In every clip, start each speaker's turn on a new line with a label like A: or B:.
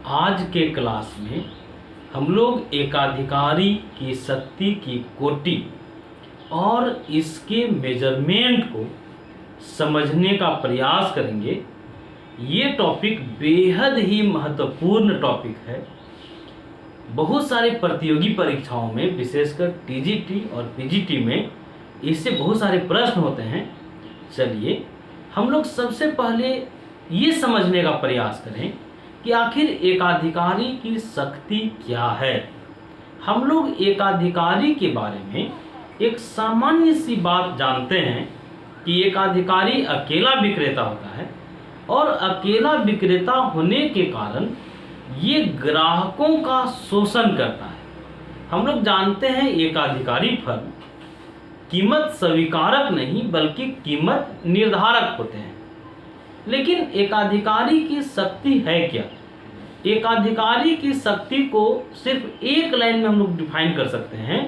A: आज के क्लास में हम लोग एकाधिकारी की शक्ति की कोटि और इसके मेजरमेंट को समझने का प्रयास करेंगे। ये टॉपिक बेहद ही महत्वपूर्ण टॉपिक है। बहुत सारे प्रतियोगी परीक्षाओं में, विशेषकर टीजीटी और पीजीटी में इससे बहुत सारे प्रश्न होते हैं। चलिए हम लोग सबसे पहले ये समझने का प्रयास करें कि आखिर एकाधिकारी की शक्ति क्या है। हम लोग एकाधिकारी के बारे में एक सामान्य सी बात जानते हैं कि एकाधिकारी अकेला विक्रेता होता है और अकेला विक्रेता होने के कारण ये ग्राहकों का शोषण करता है। हम लोग जानते हैं एकाधिकारी फर्म कीमत स्वीकारक नहीं बल्कि कीमत निर्धारक होते हैं। लेकिन एकाधिकारी की शक्ति है क्या? एकाधिकारी की शक्ति को सिर्फ एक लाइन में हम लोग डिफाइन कर सकते हैं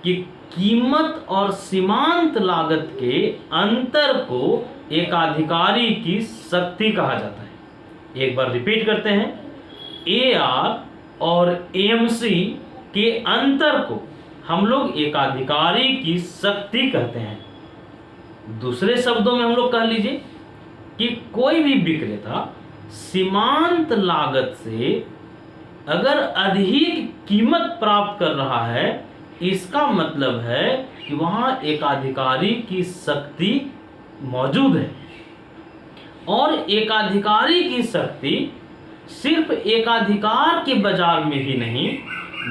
A: कि कीमत और सीमांत लागत के अंतर को एकाधिकारी की शक्ति कहा जाता है। एक बार रिपीट करते हैं, एआर और एएमसी के अंतर को हम लोग एकाधिकारी की शक्ति कहते हैं। दूसरे शब्दों में हम लोग कह लीजिए कि कोई भी विक्रेता सीमांत लागत से अगर अधिक कीमत प्राप्त कर रहा है, इसका मतलब है कि वहां एकाधिकारी की शक्ति मौजूद है। और एकाधिकारी की शक्ति सिर्फ एकाधिकार के बाजार में ही नहीं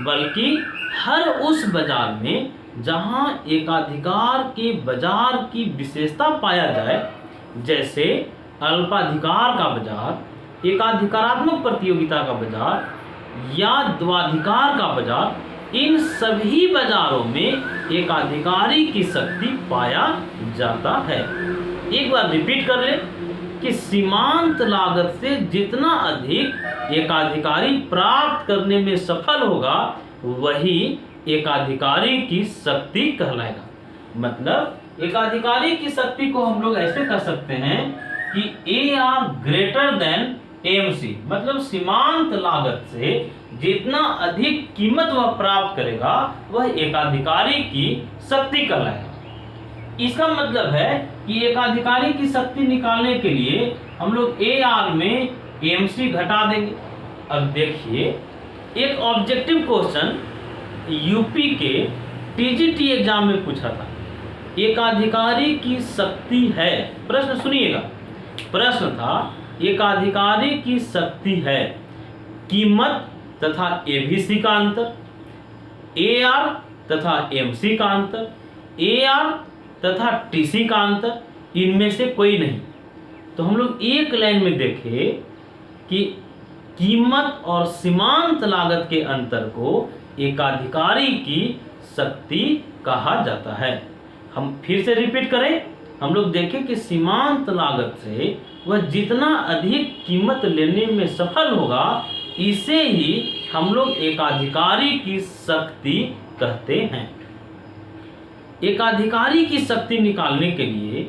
A: बल्कि हर उस बाजार में जहां एकाधिकार के बाजार की विशेषता पाया जाए, जैसे अल्पाधिकार का बाजार, एकाधिकारात्मक प्रतियोगिता का बाजार या द्वाधिकार का बाजार, इन सभी बाजारों में एकाधिकारी की शक्ति पाया जाता है। एक बार रिपीट कर ले कि सीमांत लागत से जितना अधिक एकाधिकारी प्राप्त करने में सफल होगा वही एकाधिकारी की शक्ति कहलाएगा। मतलब एकाधिकारी की शक्ति को हम लोग ऐसे कह सकते हैं कि A R greater than AMC, मतलब सीमांत लागत से जितना अधिक कीमत वह प्राप्त करेगा वह एकाधिकारी की शक्ति कहलाएगा। इसका मतलब है कि एकाधिकारी की शक्ति निकालने के लिए हम लोग ए आर में एएमसी घटा देंगे। अब देखिए, एक ऑब्जेक्टिव क्वेश्चन यूपी के टीजीटी एग्जाम में पूछा था, एकाधिकारी की शक्ति है। प्रश्न सुनिएगा, प्रश्न था एकाधिकारी की शक्ति है कीमत तथा एबीसी का अंतर, एआर तथा एमसी का अंतर, एआर तथा टीसी का अंतर, इनमें से कोई नहीं। तो हम लोग एक लाइन में देखें कि कीमत और सीमांत लागत के अंतर को एकाधिकारी की शक्ति कहा जाता है। हम फिर से रिपीट करें, हम लोग देखें कि सीमांत लागत से वह जितना अधिक कीमत लेने में सफल होगा इसे ही हम लोग एकाधिकारी की शक्ति कहते हैं। एकाधिकारी की शक्ति निकालने के लिए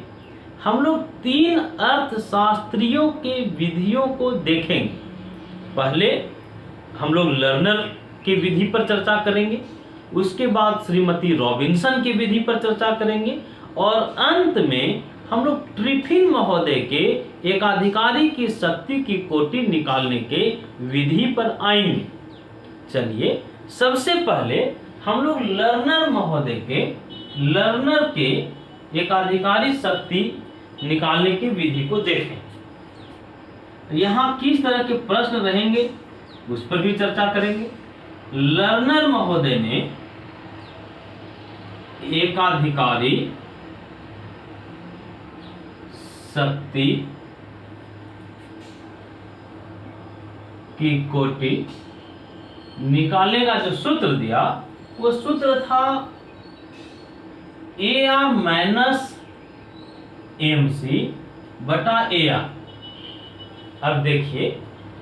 A: हम लोग 3 अर्थशास्त्रियों के विधियों को देखेंगे। पहले हम लोग लर्नर के विधि पर चर्चा करेंगे, उसके बाद श्रीमती रॉबिन्सन की विधि पर चर्चा करेंगे और अंत में हम लोग ट्रिफिन महोदय के एकाधिकारी की शक्ति की कोटि निकालने के विधि पर आएंगे। चलिए सबसे पहले हम लोग लर्नर महोदय के एकाधिकारी शक्ति निकालने की विधि को देखें। यहाँ किस तरह के प्रश्न रहेंगे उस पर भी चर्चा करेंगे। लर्नर महोदय ने एकाधिकारी शक्ति की कोटि निकालने का जो सूत्र दिया वो सूत्र था ए आर माइनस एमसी बटा ए आर। अब देखिए,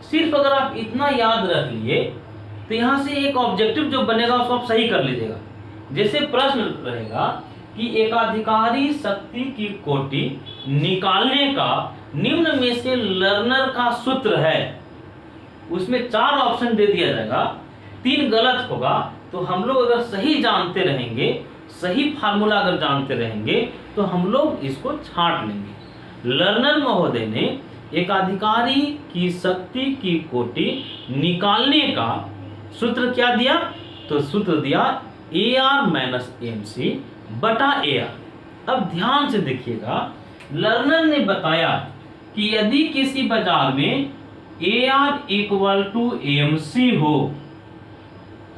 A: सिर्फ अगर आप इतना याद रख लिए तो यहां से एक ऑब्जेक्टिव जो बनेगा उसको आप सही कर लीजिएगा। जैसे प्रश्न रहेगा कि एकाधिकारी शक्ति की कोटि निकालने का निम्न में से लर्नर का सूत्र है, उसमें 4 ऑप्शन दे दिया जाएगा, 3 गलत होगा, तो हम लोग अगर सही जानते रहेंगे, सही फार्मूला अगर जानते रहेंगे, तो हम लोग इसको छांट लेंगे। लर्नर महोदय ने एकाधिकारी की शक्ति की कोटि निकालने का सूत्र क्या दिया? तो सूत्र दिया AR माइनस AMC बटा AR। अब ध्यान से देखिएगा, लर्नर ने बताया कि यदि किसी बाजार में AR इक्वल टू AMC हो,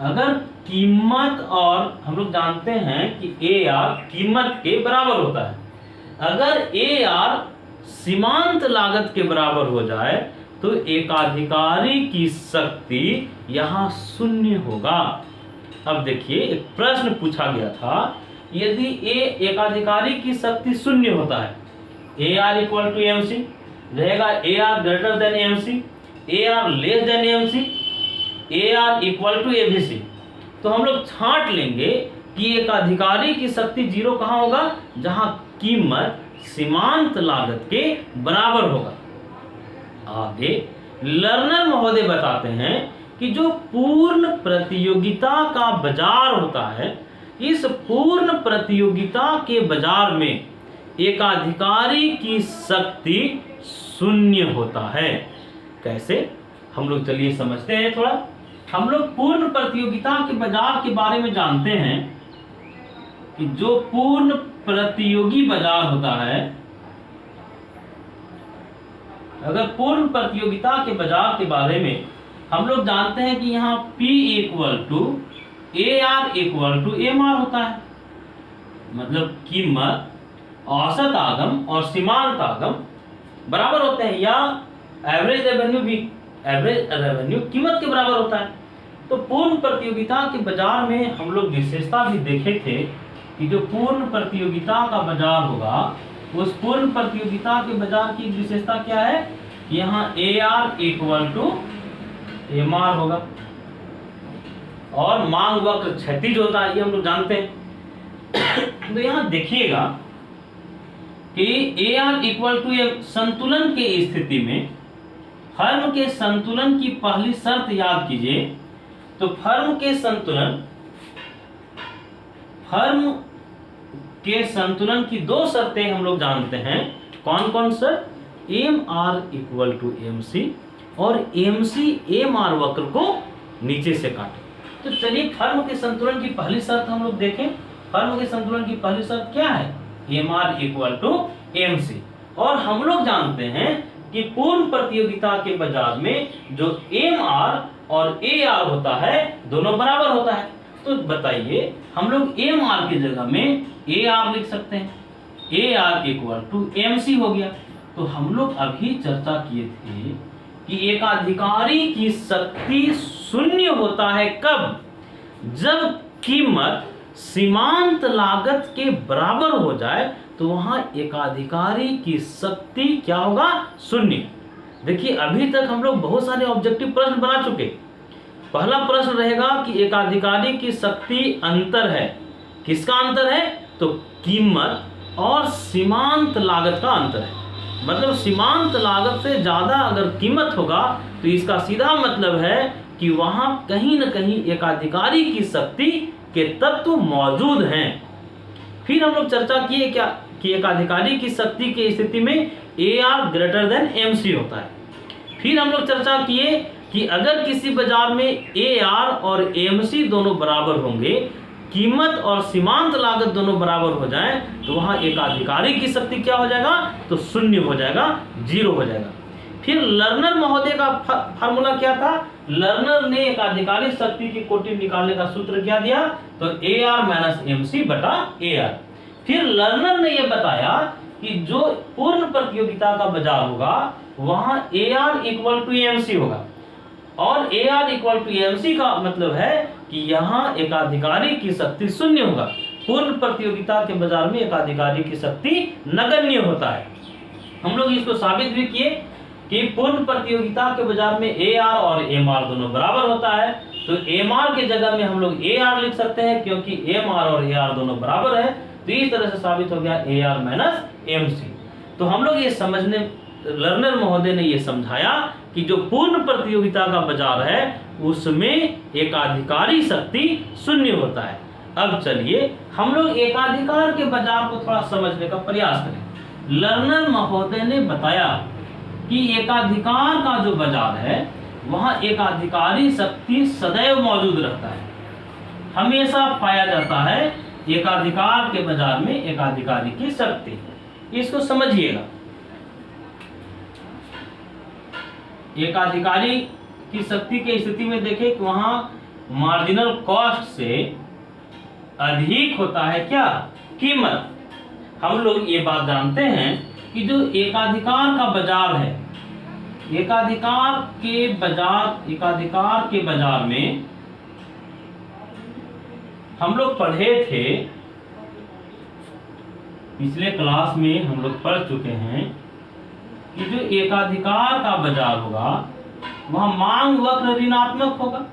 A: अगर कीमत, और हम लोग जानते हैं कि AR कीमत के बराबर होता है, अगर AR सीमांत लागत के बराबर हो जाए तो एकाधिकारी की शक्ति यहां शून्य होगा। अब देखिए, एक प्रश्न पूछा गया था, यदि एकाधिकारी की शक्ति शून्य होता है, AR इक्वल टू AMC रहेगा, AR greater than AMC, AR less than AMC, AR equal to ABC, तो हम लोग छांट लेंगे कि एकाधिकारी की शक्ति 0 कहां होगा? जहां कीमत सीमांत लागत के बराबर होगा। आगे लर्नर महोदय बताते हैं कि जो पूर्ण प्रतियोगिता का बाजार होता है, इस पूर्ण प्रतियोगिता के बाजार में एकाधिकारी की शक्ति शून्य होता है। कैसे? हम लोग चलिए समझते हैं थोड़ा। हम लोग पूर्ण प्रतियोगिता के बाजार के बारे में जानते हैं कि जो पूर्ण प्रतियोगी बाजार होता है, अगर पूर्ण प्रतियोगिता के बाजार के बारे में हम लोग जानते हैं कि यहाँ P equal to AR equal to MR होता है, मतलब कीमत, औसत आगम और सीमांत आगम बराबर होते हैं, या एवरेज रेवेन्यू भी, एवरेज रेवेन्यू कीमत के बराबर होता है। तो पूर्ण प्रतियोगिता के बाजार में हम लोग विशेषता भी देखे थे कि जो पूर्ण प्रतियोगिता का बाजार होगा, उस पूर्ण प्रतियोगिता के बाजार की विशेषता क्या है? यहाँ AR इक्वल टू MR होगा, और मांग वक्र क्षैतिज होता है, ये हम लोग जानते हैं। तो यहाँ देखिएगा कि AR इक्वल टू संतुलन के स्थिति में, फर्म के संतुलन की पहली शर्त याद कीजिए। तो फर्म के संतुलन की 2 शर्तें हम लोग जानते हैं। कौन कौन sir? MR equal to AMC और AMC MR वक्र को नीचे से काटे। तो चलिए फर्म के संतुलन की पहली शर्त हम लोग देखें। फर्म के संतुलन की पहली शर्त क्या है? MR equal to AMC। और हम लोग जानते हैं कि पूर्ण प्रतियोगिता के बाजार में जो MR और AR होता है, दोनों बराबर होता है। तो बताइए, हम लोग MR की जगह में AR लिख सकते हैं, AR इक्वल टू AMC हो गया। तो हम लोग अभी चर्चा किए थे कि एकाधिकारी की शक्ति शून्य होता है कब? जब कीमत सीमांत लागत के बराबर हो जाए, तो वहां एकाधिकारी की शक्ति क्या होगा? शून्य। देखिए, अभी तक हम लोग बहुत सारे ऑब्जेक्टिव प्रश्न बना चुके। पहला प्रश्न रहेगा कि एकाधिकारी की शक्ति अंतर है। किसका अंतर है? तो कीमत और सीमांत लागत का अंतर है। मतलब सीमांत लागत से ज्यादा अगर कीमत होगा, तो इसका सीधा मतलब है कि वहां कहीं न कहीं एकाधिकारी की शक्ति के तत्व मौजूद हैं। फिर हम लोग चर्चा किए क्या कि एकाधिकारी की शक्ति की स्थिति में AR ग्रेटर देन MC होता है। फिर हम लोग चर्चा किए कि अगर किसी बाजार में AR और AMC दोनों बराबर होंगे, कीमत और सीमांत लागत दोनों बराबर हो जाएं, तो वहां एकाधिकारी की शक्ति क्या हो जाएगा? तो शून्य हो जाएगा, 0 हो जाएगा। फिर लर्नर महोदय का फार्मूला क्या था? लर्नर ने एकाधिकारी शक्ति की कोटि निकालने का सूत्र क्या दिया? तो AR माइनस MC बटा AR। फिर लर्नर ने यह बताया कि जो पूर्ण प्रतियोगिता का बाजार होगा, वहां AR इक्वल टू AMC होगा, और AR इक्वल टू AMC का मतलब है कि यहाँ एकाधिकारी की शक्ति शून्य होगा। पूर्ण प्रतियोगिता के बाजार में एकाधिकारी की शक्ति नगण्य होता है। हम लोग इसको साबित भी किए कि पूर्ण प्रतियोगिता के बाजार में AR और MR दोनों बराबर होता है। तो MR के जगह में हम लोग AR लिख सकते हैं, क्योंकि MR और AR दोनों बराबर है। तो इस तरह से साबित हो गया AR माइनस MC। तो हम लोग ये लर्नर महोदय ने यह समझाया कि जो पूर्ण प्रतियोगिता का बाजार है उसमें एकाधिकारी शक्ति शून्य होता है। अब चलिए हम लोग एकाधिकार के बाजार को थोड़ा समझने का प्रयास करें। लर्नर महोदय ने बताया कि एकाधिकार का जो बाजार है वहां एकाधिकारी शक्ति सदैव मौजूद रहता है, हमेशा पाया जाता है एकाधिकार के बाजार में एकाधिकारी की शक्ति। इसको समझिएगा, एकाधिकारी की शक्ति की स्थिति में देखें कि वहां मार्जिनल कॉस्ट से अधिक होता है क्या, कीमत। हम लोग ये बात जानते हैं कि जो एकाधिकार का बाजार है, एकाधिकार के बाजार में हम लोग पढ़े थे, पिछले क्लास में हम लोग पढ़ चुके हैं कि जो एकाधिकार का बाजार होगा वह मांग वक्र ऋणात्मक होगा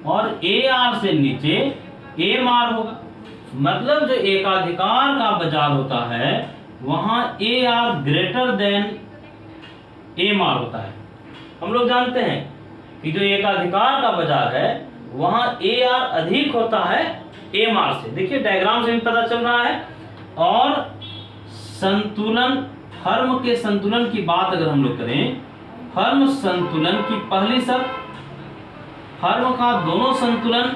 A: और AR से नीचे MR होगा। मतलब जो एकाधिकार का बाजार होता है वहां AR ग्रेटर देन MR होता है। हम लोग जानते हैं कि जो एकाधिकार का बाजार है वहां AR अधिक होता है MR से। देखिए डायग्राम से भी पता चल रहा है। और संतुलन, फर्म के संतुलन की बात अगर हम लोग करें, फर्म संतुलन की पहली शर्त, फर्म का दोनों संतुलन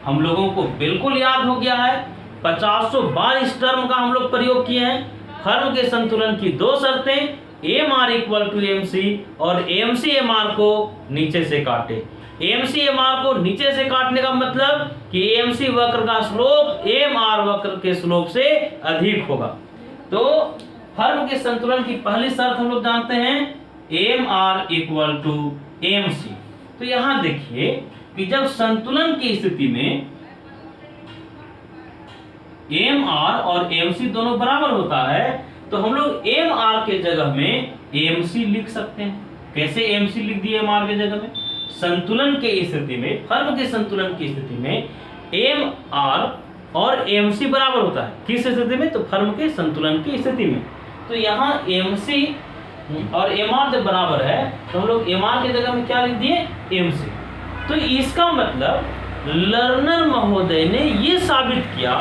A: हम लोगों को बिल्कुल याद हो गया है। 5022 टर्म का हम लोग प्रयोग किए हैं। फर्म के संतुलन की दो शर्तें, MR इक्वल टू MC और MC MR को नीचे से काटे। MC MR को नीचे से काटने का मतलब कि MC वक्र का स्लोप MR वक्र के स्लोप से अधिक होगा। तो फर्म के संतुलन की पहली शर्त हम लोग जानते हैं MR इक्वल टू MC। तो यहां देखिए कि जब संतुलन की स्थिति में MR और MC दोनों बराबर होता है तो हम लोग MR के जगह में MC लिख सकते हैं। कैसे MC लिख दिए MR के जगह में? संतुलन के स्थिति में, फर्म के संतुलन की स्थिति में MR और MC बराबर होता है। किस स्थिति में? तो फर्म के संतुलन की स्थिति में। तो यहाँ MC और MR जब बराबर है तो हम लोग MR के जगह में क्या लिख दिए? MC। तो इसका मतलब लर्नर महोदय ने ये साबित किया,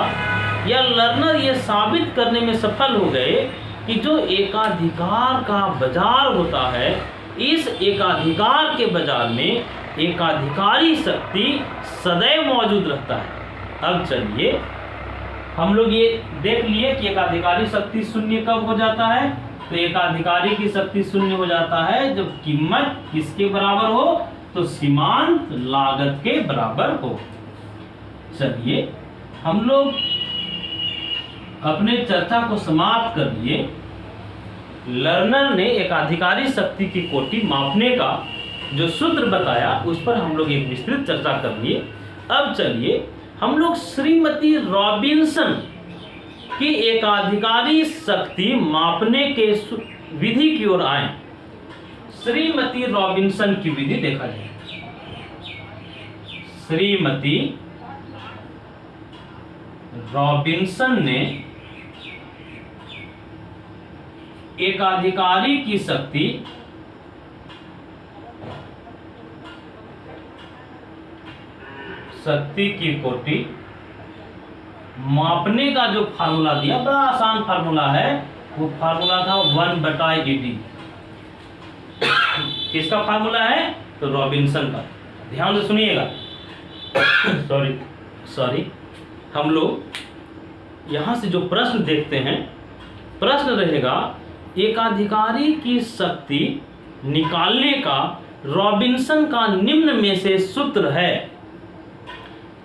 A: या लर्नर ये साबित करने में सफल हो गए कि जो एकाधिकार का बाजार होता है, इस एकाधिकार के बाजार में एकाधिकारी शक्ति सदैव मौजूद रहता है। अब चलिए हम लोग ये देख लिए कि एकाधिकारी शक्ति शून्य कब हो जाता है। तो एकाधिकारी की शक्ति शून्य हो जाता है जब कीमत किसके बराबर हो? तो सीमांत लागत के बराबर हो। चलिए हम लोग अपने चर्चा को समाप्त कर लिए। लर्नर ने एकाधिकारी शक्ति की कोटि मापने का जो सूत्र बताया उस पर हम लोग एक विस्तृत चर्चा कर लिए। अब चलिए हम लोग श्रीमती रॉबिन्सन की एकाधिकारी शक्ति मापने के विधि की ओर आए। श्रीमती रॉबिन्सन की विधि देखा जाए। श्रीमती रॉबिन्सन ने एकाधिकारी की शक्ति की कोटि मापने का जो फार्मूला दिया, बड़ा आसान फार्मूला है। वो फार्मूला था 1/ED। किसका फार्मूला है? तो रॉबिन्सन का। ध्यान से सुनिएगा। सॉरी हम लोग यहां से जो प्रश्न देखते हैं, प्रश्न रहेगा एकाधिकारी की शक्ति निकालने का रॉबिन्सन का निम्न में से सूत्र है।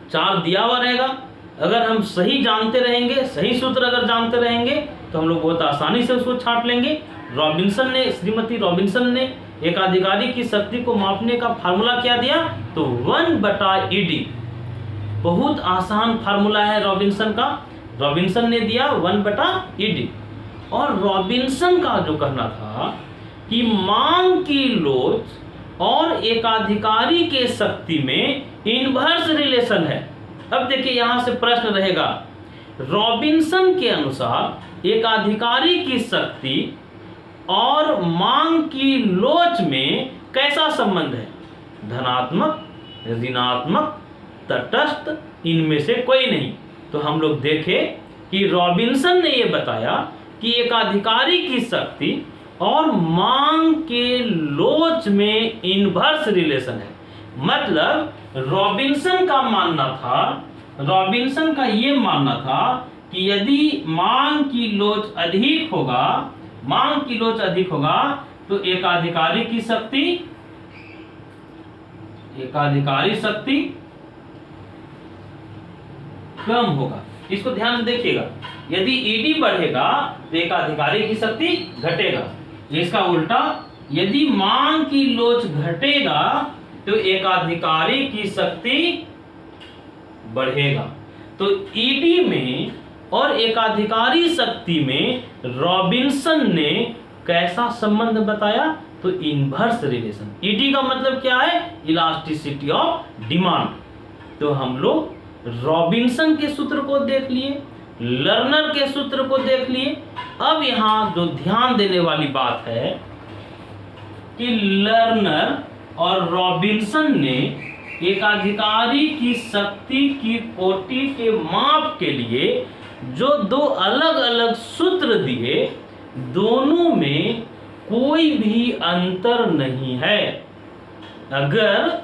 A: 4 दिया हुआ रहेगा। अगर हम सही जानते रहेंगे, सही सूत्र अगर जानते रहेंगे तो हम लोग बहुत आसानी से उसको छांट लेंगे। श्रीमती रॉबिन्सन ने एकाधिकारी की शक्ति को मापने का फार्मूला क्या दिया? तो 1/ED। बहुत आसान फार्मूला है रॉबिन्सन का। रॉबिन्सन ने दिया 1/ED। और रॉबिन्सन का जो कहना था कि मांग की लोच और एकाधिकारी के शक्ति में इनवर्स रिलेशन है। अब देखिए यहां से प्रश्न रहेगा, रॉबिन्सन के अनुसार एकाधिकारी की शक्ति और मांग की लोच में कैसा संबंध है? धनात्मक, ऋणात्मक, तटस्थ, इनमें से कोई नहीं। तो हम लोग देखें कि रॉबिन्सन ने यह बताया कि एकाधिकारी की शक्ति और मांग के लोच में इनवर्स रिलेशन है। मतलब रॉबिन्सन का ये मानना था कि यदि मांग की लोच अधिक होगा तो एकाधिकारी शक्ति कम होगा। इसको ध्यान से देखिएगा, यदि ईडी बढ़ेगा तो एकाधिकारी की शक्ति घटेगा। इसका उल्टा, यदि मांग की लोच घटेगा तो एकाधिकारी की शक्ति बढ़ेगा। तो ईडी में और एकाधिकारी शक्ति में रॉबिन्सन ने कैसा संबंध बताया? तो इनवर्स रिलेशन। ईडी का मतलब क्या है? Elasticity of demand. तो हम लोग रॉबिन्सन के सूत्र को देख लिए, लर्नर के सूत्र को देख लिए। अब यहां जो ध्यान देने वाली बात है कि लर्नर और रॉबिन्सन ने एकाधिकारी की शक्ति की कोटि के माप के लिए जो दो अलग अलग सूत्र दिए, दोनों में कोई भी अंतर नहीं है। अगर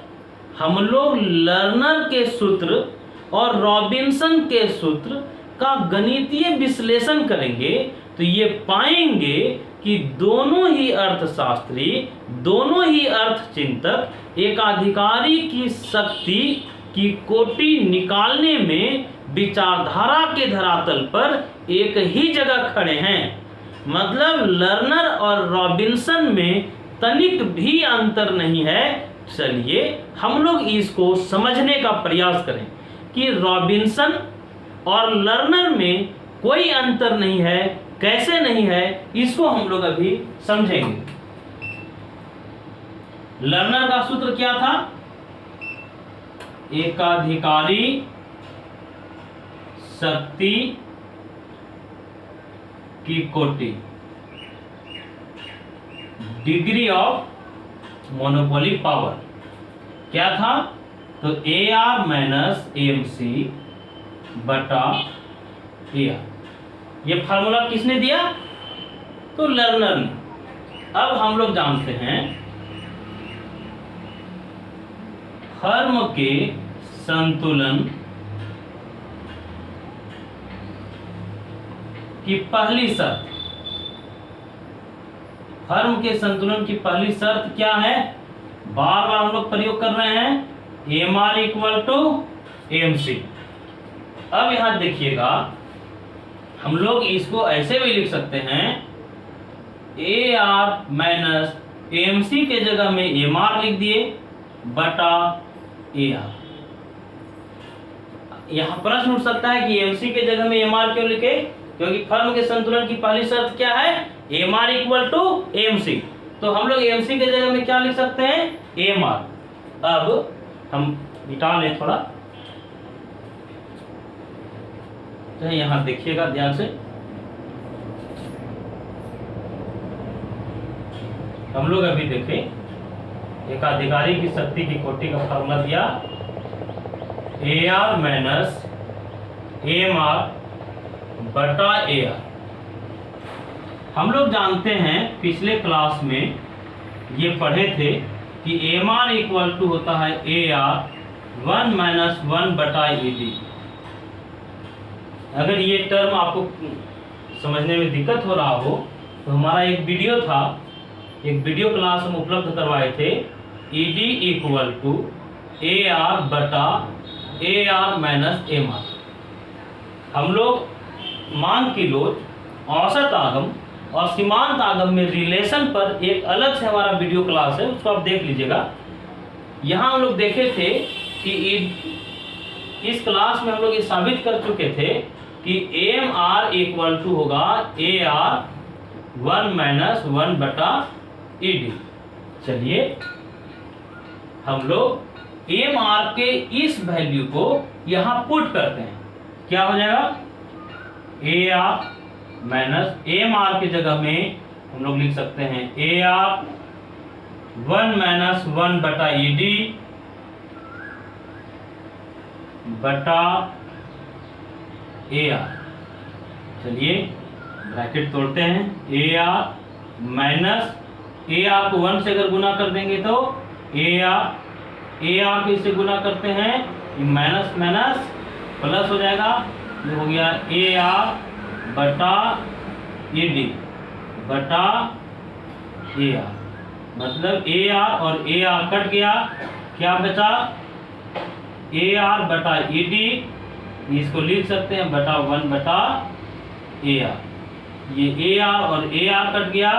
A: हम लोग लर्नर के सूत्र और रॉबिन्सन के सूत्र का गणितीय विश्लेषण करेंगे तो ये पाएंगे कि दोनों ही अर्थशास्त्री, दोनों ही अर्थचिंतक एकाधिकारी की शक्ति की कोटि निकालने में विचारधारा के धरातल पर एक ही जगह खड़े हैं। मतलब लर्नर और रॉबिन्सन में तनिक भी अंतर नहीं है। चलिए हम लोग इसको समझने का प्रयास करें कि रॉबिन्सन और लर्नर में कोई अंतर नहीं है। कैसे नहीं है, इसको हम लोग अभी समझेंगे। लर्नर का सूत्र क्या था? एकाधिकारी शक्ति की कोटि, डिग्री ऑफ मोनोपोली पावर क्या था? तो AR माइनस AMC बटा AR। ये फार्मूला किसने दिया? तो लर्नर ने। अब हम लोग जानते हैं फर्म के संतुलन की पहली शर्त, फर्म के संतुलन की पहली शर्त क्या है? बार बार हम लोग प्रयोग कर रहे हैं, MR इक्वल टू AMC। अब यहां देखिएगा, हम लोग इसको ऐसे भी लिख सकते हैं, AR माइनस AMC के जगह में MR लिख दिए बटा AR। यहां प्रश्न उठ सकता है कि AMC के जगह में MR क्यों लिखे? क्योंकि फर्म के संतुलन की पहली शर्त क्या है? MR equal to AMC। तो हम लोग AMC के जगह में क्या लिख सकते हैं? MR। अब हम मिटा लें थोड़ा, तो यहां देखिएगा ध्यान से। हम लोग अभी देखें, एकाधिकारी की शक्ति की कोटि का फॉर्मूला दिया, AR माइनस AMR बटा AR। हम लोग जानते हैं, पिछले क्लास में ये पढ़े थे कि MR इक्वल टू होता है AR 1 माइनस 1 बटा ED। अगर ये टर्म आपको समझने में दिक्कत हो रहा हो तो हमारा एक वीडियो था, एक वीडियो क्लास हम उपलब्ध करवाए थे, ED इक्वल टू AR बटा AR माइनस MR। हम लोग मांग की लोच, औसत आगम और सीमांत आगम में रिलेशन पर एक अलग से हमारा वीडियो क्लास है, उसको आप देख लीजिएगा। यहाँ हम लोग देखे थे कि इस क्लास में हम लोग ये साबित कर चुके थे कि AMR इक्वल टू होगा AR 1 माइनस 1 बटा ED। चलिए हम लोग AMR के इस वैल्यू को यहाँ पुट करते हैं, क्या हो जाएगा? AR माइनस AMR की जगह में हम लोग लिख सकते हैं ए आर 1 माइनस 1 बटा ई डी बटा ए आर। चलिए ब्रैकेट तोड़ते हैं, ए आर माइनस ए आर को 1 से अगर गुना कर देंगे तो ए आर को इससे गुना करते हैं, माइनस माइनस प्लस हो जाएगा, ये हो गया ए आर बटा ए डी बटा ए आर, मतलब ए आर और ए आर कट गया, क्या बचा ए आर बटा ए डी, इसको लिख सकते हैं बटा 1 बटा ए आर, ये ए आर और ए आर कट गया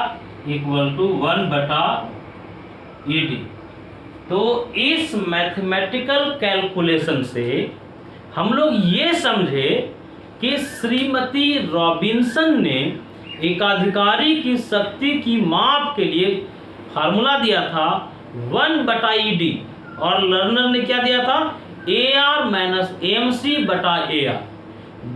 A: इक्वल टू 1 बटा ए डी। तो इस मैथमेटिकल कैलकुलेशन से हम लोग ये समझे कि श्रीमती रॉबिन्सन ने एकाधिकारी की शक्ति की माप के लिए फार्मूला दिया था 1 बटा ई डी, और लर्नर ने क्या दिया था A R minus M C बटा ए आर।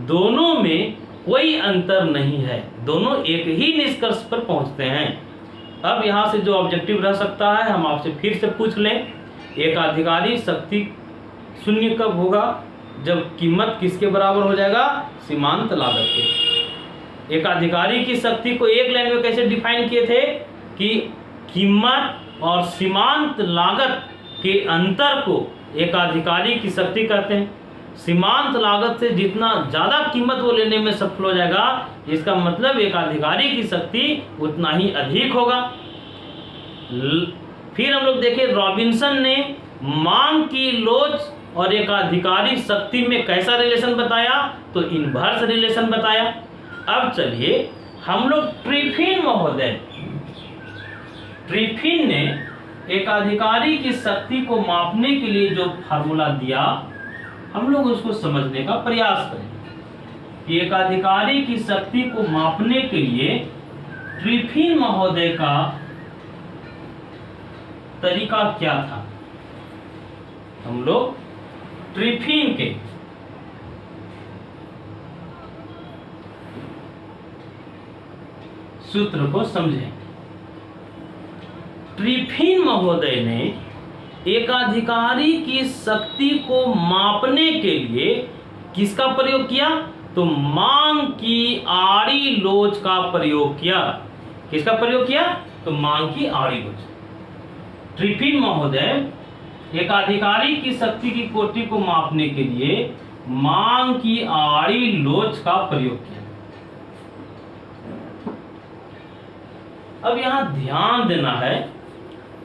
A: दोनों में कोई अंतर नहीं है, दोनों एक ही निष्कर्ष पर पहुंचते हैं। अब यहाँ से जो ऑब्जेक्टिव रह सकता है, हम आपसे फिर से पूछ लें, एकाधिकारी शक्ति शून्य कब होगा? जब कीमत किसके बराबर हो जाएगा? सीमांत लागत के। एकाधिकारी की शक्ति को एक लाइन में कैसे डिफाइन किए थे कि कीमत और सीमांत लागत के अंतर को एकाधिकारी की शक्ति कहते हैं। सीमांत लागत से जितना ज़्यादा कीमत वो लेने में सफल हो जाएगा, इसका मतलब एकाधिकारी की शक्ति उतना ही अधिक होगा। फिर हम लोग देखें रॉबिन्सन ने मांग की लोच और एकाधिकारी शक्ति में कैसा रिलेशन बताया, तो इनवर्स रिलेशन बताया। अब चलिए हम लोग ट्रिफिन महोदय, ट्रिफिन ने एकाधिकारी की शक्ति को मापने के लिए जो फार्मूला दिया, हम लोग उसको समझने का प्रयास करें कि एकाधिकारी की शक्ति को मापने के लिए ट्रिफिन महोदय का तरीका क्या था। हम लोग ट्रिफिन के सूत्र को समझें। ट्रिफिन महोदय ने एकाधिकारी की शक्ति को मापने के लिए किसका प्रयोग किया? तो मांग की आड़ी लोच का प्रयोग किया। किसका प्रयोग किया? तो मांग की आड़ी लोच। ट्रिफिन महोदय एकाधिकारी की शक्ति की कोटि को मापने के लिए मांग की आड़ी लोच का प्रयोग किया। अब यहां ध्यान देना है,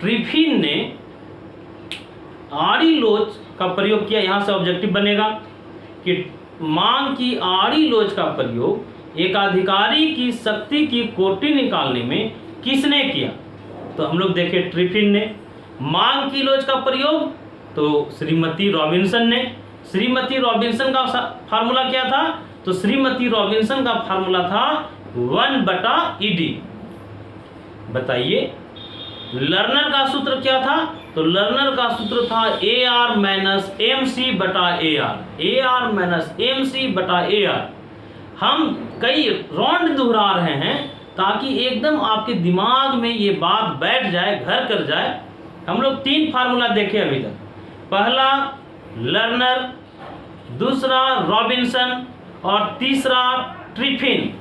A: ट्रिफिन ने आड़ी लोच का प्रयोग किया। यहां से ऑब्जेक्टिव बनेगा कि मांग की आड़ी लोच का प्रयोग एकाधिकारी की शक्ति की कोटि निकालने में किसने किया? तो हम लोग देखें, ट्रिफिन ने। मांग की लोच का प्रयोग तो श्रीमती रॉबिन्सन ने। श्रीमती रॉबिन्सन का फार्मूला क्या था? तो श्रीमती रॉबिन्सन का फार्मूला था 1 बटा ई डी। बताइए लर्नर का सूत्र क्या था? तो लर्नर का सूत्र था A R minus M C बटा A R. A R minus M C बटा ए आर। हम कई राउंड दोहरा रहे हैं ताकि एकदम आपके दिमाग में ये बात बैठ जाए, घर कर जाए। हम लोग 3 फार्मूला देखे अभी तक। पहला लर्नर, दूसरा रॉबिन्सन और तीसरा ट्रिफिन।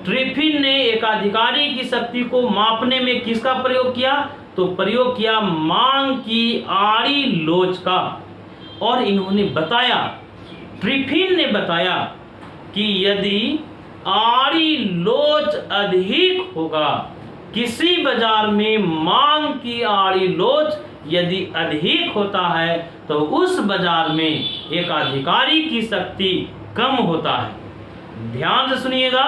A: ट्रिफिन ने एकाधिकारी की शक्ति को मापने में किसका प्रयोग किया? तो प्रयोग किया मांग की आड़ी लोच का। और इन्होंने बताया, ट्रिफिन ने बताया कि यदि आड़ी लोच अधिक होगा, किसी बाजार में मांग की आड़ी लोच यदि अधिक होता है तो उस बाजार में एकाधिकारी की शक्ति कम होता है। ध्यान से सुनिएगा,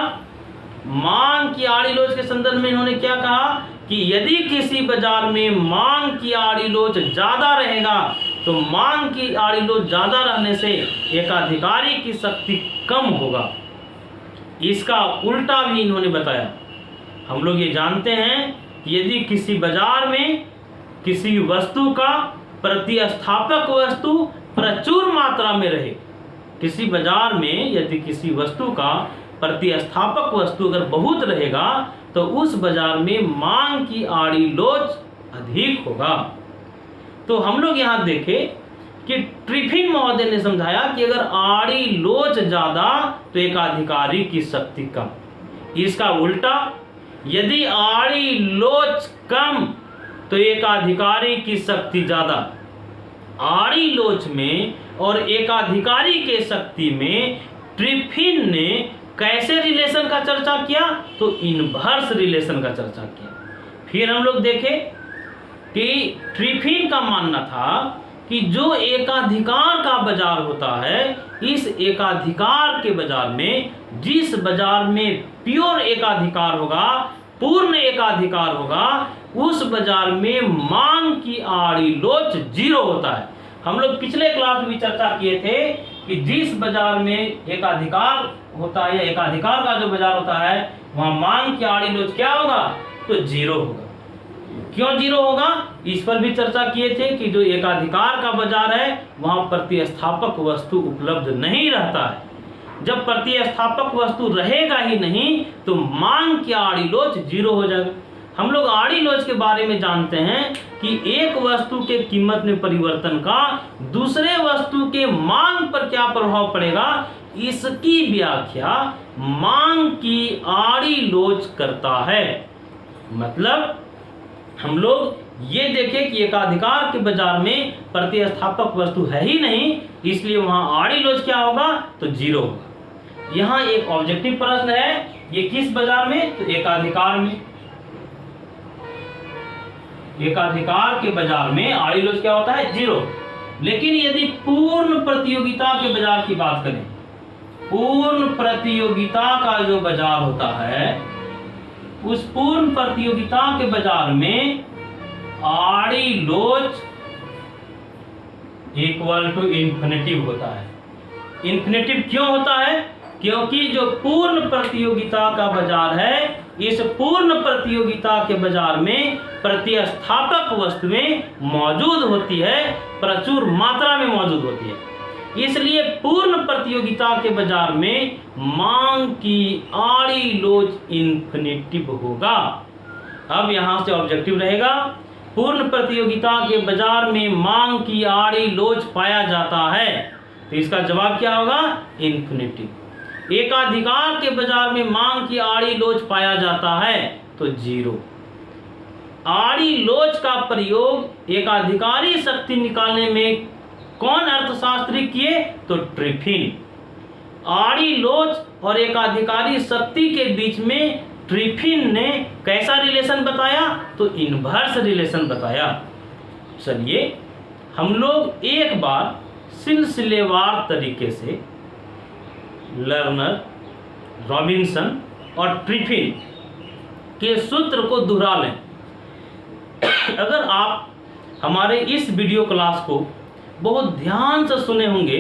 A: मांग की आड़ी लोच के संदर्भ में इन्होंने क्या कहा कि यदि किसी बाजार में मांग की आड़ी लोच ज्यादा रहेगा तो मांग की आड़ी लोच ज्यादा रहने से एकाधिकारी की शक्ति कम होगा। इसका उल्टा भी इन्होंने बताया। हम लोग ये जानते हैं कि यदि किसी बाजार में किसी वस्तु का प्रतिस्थापक वस्तु प्रचुर मात्रा में रहे, किसी बाजार में यदि किसी वस्तु का प्रतिस्थापक वस्तु अगर बहुत रहेगा तो उस बाजार में मांग की आड़ी लोच अधिक होगा। तो हम लोग यहाँ देखें कि ट्रिफिन महोदय ने समझाया कि अगर आड़ी लोच ज्यादा तो एकाधिकारी की शक्ति कम। इसका उल्टा, यदि आड़ी लोच कम तो एकाधिकारी की शक्ति ज्यादा। आड़ी लोच में और एकाधिकारी के शक्ति में ट्रिफिन ने कैसे रिलेशन का चर्चा किया? तो इनवर्स रिलेशन का चर्चा किया। फिर हम लोग देखें कि ट्रिफिन का मानना था कि जो एकाधिकार का बाजार होता है, इस एकाधिकार के बाजार में, जिस बाजार में प्योर एकाधिकार होगा, पूर्ण एकाधिकार होगा, उस बाजार में मांग की आड़ी लोच 0 होता है। हम लोग पिछले क्लास में भी चर्चा किए थे कि जिस बाजार में एकाधिकार होता है या एकाधिकार का जो बाजार होता है, वहां मांग की आड़ी लोच क्या होगा? तो 0 होगा। क्यों 0 होगा? इस पर भी चर्चा किए थे कि जो एकाधिकार का बाजार है वहां प्रतिस्थापक वस्तु उपलब्ध नहीं रहता है। जब प्रतिस्थापक वस्तु रहेगा ही नहीं तो मांग की आड़ी लोच 0 हो जाएगा। हम लोग आड़ी लोच के बारे में जानते हैं कि एक वस्तु के कीमत में परिवर्तन का दूसरे वस्तु के मांग पर क्या प्रभाव पड़ेगा, इसकी व्याख्या मांग की आड़ी लोच करता है। मतलब हम लोग ये देखें कि एकाधिकार के बाजार में प्रतिस्थापक वस्तु है ही नहीं, इसलिए वहां आड़ी लोच क्या होगा? तो 0 होगा। यहाँ एक ऑब्जेक्टिव प्रश्न है, ये किस बाजार में? तो एकाधिकार में। एकाधिकार के बाजार में आड़ी लोच क्या होता है? 0। लेकिन यदि पूर्ण प्रतियोगिता के बाजार की बात करें, पूर्ण प्रतियोगिता का जो बाजार होता है, उस पूर्ण प्रतियोगिता के बाजार में आड़ी लोच इक्वल टू इन्फिनिटिव होता है। इन्फिनिटिव क्यों होता है? क्योंकि जो पूर्ण प्रतियोगिता का बाजार है, इस पूर्ण प्रतियोगिता के बाजार में प्रतिस्थापक वस्तुएं मौजूद होती है, प्रचुर मात्रा में मौजूद होती है। इसलिए पूर्ण प्रतियोगिता के बाजार में मांग की आड़ी लोच इन्फिनिटिव होगा। अब यहां से ऑब्जेक्टिव रहेगा, पूर्ण प्रतियोगिता के बाजार में मांग की आड़ी लोच पाया जाता है, तो इसका जवाब क्या होगा? इन्फिनिटिव। एकाधिकार के बाजार में मांग की आड़ी लोच पाया जाता है, तो 0। आड़ी लोच का प्रयोग एकाधिकारी शक्ति निकालने में कौन अर्थशास्त्री किए? तो ट्रिफिन। आड़ी लोच और एकाधिकारी शक्ति के बीच में ट्रिफिन ने कैसा रिलेशन बताया? तो इनवर्स रिलेशन बताया। चलिए हम लोग एक बार सिलसिलेवार तरीके से लर्नर, रॉबिन्सन और ट्रिफिन के सूत्र को दोहरा लें। अगर आप हमारे इस वीडियो क्लास को बहुत ध्यान से सुने होंगे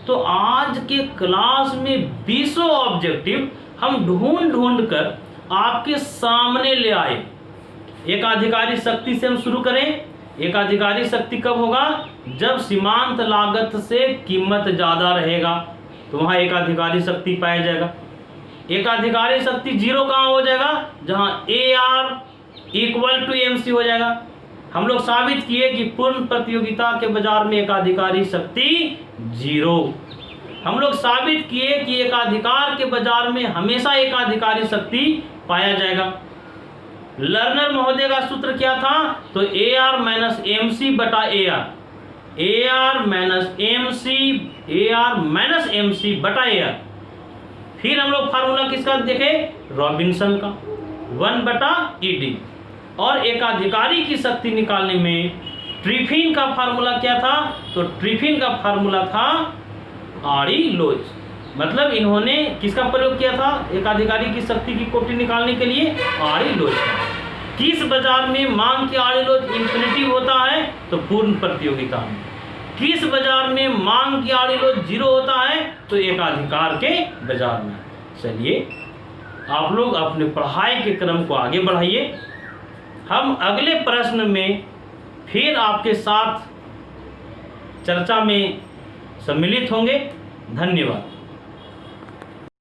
A: तो आज के क्लास में 20 ऑब्जेक्टिव हम ढूंढ कर आपके सामने ले आए। एकाधिकारी शक्ति से हम शुरू करें। एकाधिकारी शक्ति कब होगा? जब सीमांत लागत से कीमत ज्यादा रहेगा तो वहां एकाधिकारी शक्ति पाया जाएगा। एकाधिकारी शक्ति 0 कहां हो जाएगा? जहां AR इक्वल टू MC हो जाएगा। हम लोग साबित किए कि पूर्ण प्रतियोगिता के बाजार में एकाधिकारी शक्ति 0। हम लोग साबित किए कि एकाधिकार के बाजार में हमेशा एकाधिकारी शक्ति पाया जाएगा। लर्नर महोदय का सूत्र क्या था? तो AR माइनस MC बटा AR, AR माइनस MC बटा AR। फिर हम लोग फार्मूला किसका देखे? रॉबिन्सन का, 1 बटा ED। और एकाधिकारी की शक्ति निकालने में ट्रिफिन का फार्मूला क्या था? तो ट्रिफिन का फार्मूला था आड़ी लोच। मतलब इन्होंने किसका प्रयोग किया था एकाधिकारी की शक्ति की कोटि निकालने के लिए? आड़ी लोच। किस बाजार में मांग की आड़ी लोच इन्फिनिटिव होता है? तो पूर्ण प्रतियोगिता में। किस बाजार में मांग की आड़ी लोच 0 होता है? तो एकाधिकार के बाजार में। चलिए आप लोग अपने पढ़ाई के क्रम को आगे बढ़ाइए। हम अगले प्रश्न में फिर आपके साथ चर्चा में सम्मिलित होंगे। धन्यवाद।